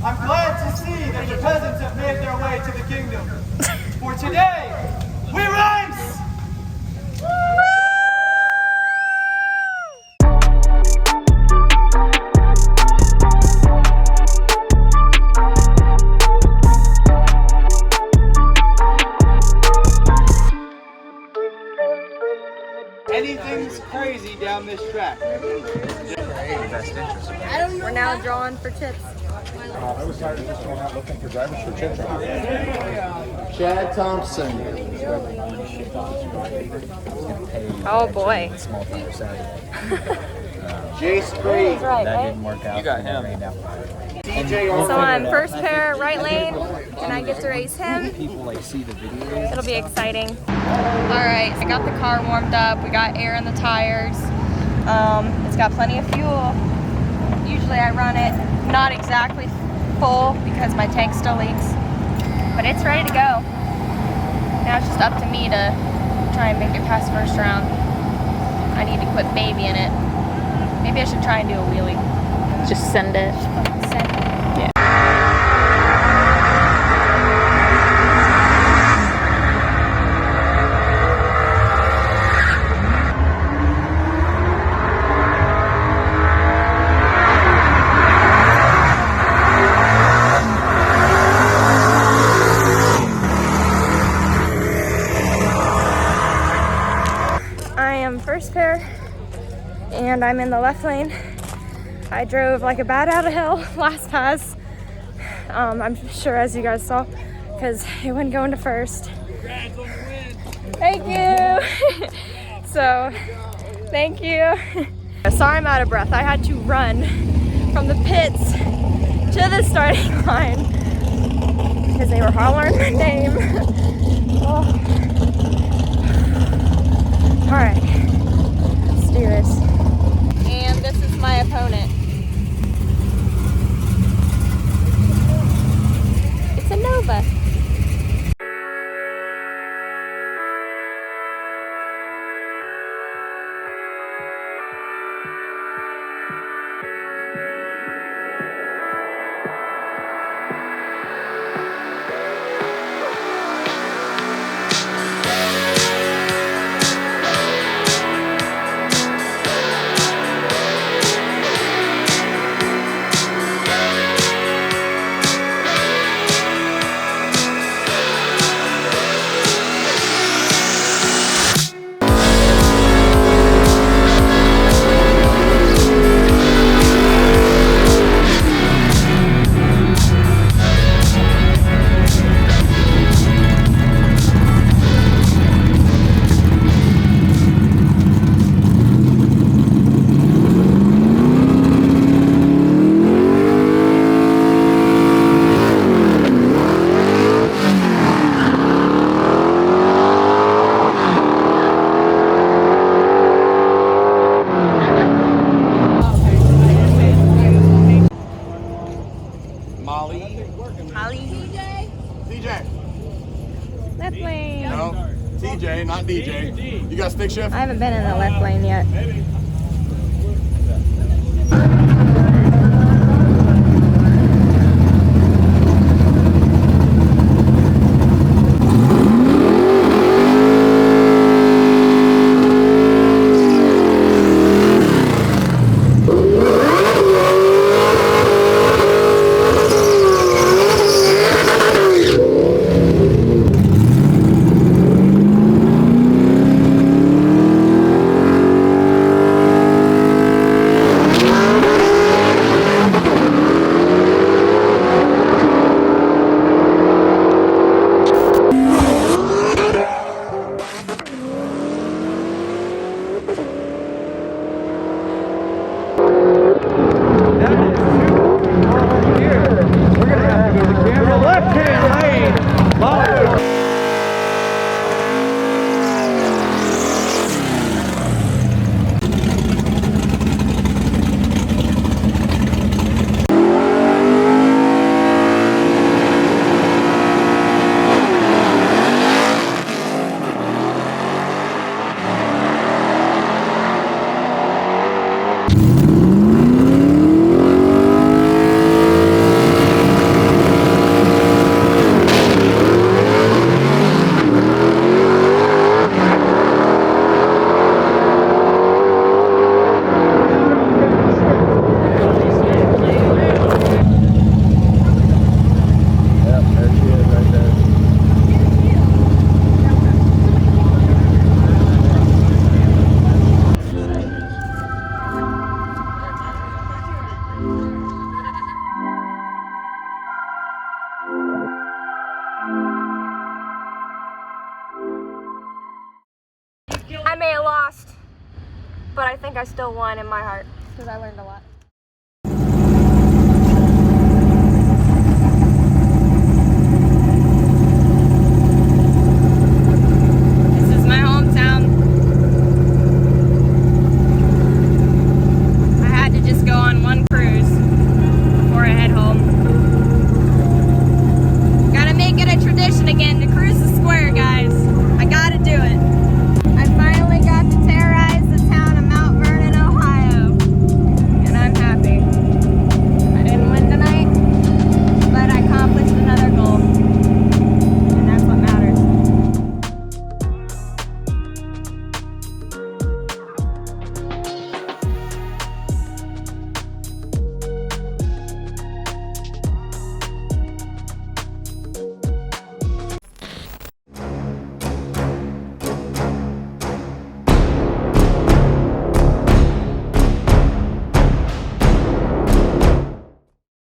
I'm glad to see that your peasants have made their way to the kingdom. For today, we race! Anything's crazy down this track. We're now drawing for chips. I was tired of just going out looking for drivers for chips. Chad Thompson. Oh boy. Jace Green. Right, That right? didn't work out. You got him. DJ So I'm first pair right lane, and I get to race him. People like see the videos. It'll be exciting. All right, I got the car warmed up. We got air in the tires. It's got plenty of fuel. Usually I run it not exactly full because my tank still leaks, but it's ready to go. Now it's just up to me to try and make it past first round. I need to quit babying it. Maybe I should try and do a wheelie. Just send it. Send it. First pair, and I'm in the left lane. I drove like a bat out of hell last pass. I'm sure, as you guys saw, because it wouldn't go into first. Thank you. So, thank you. Sorry I'm out of breath. I had to run from the pits to the starting line because they were hollering my name. Oh. All right. Do this. And this is my opponent. It's a Nova. Left lane. No, TJ, not DJ. You got stick shift? I haven't been in the left lane yet. but I think I still won in my heart because I learned a lot.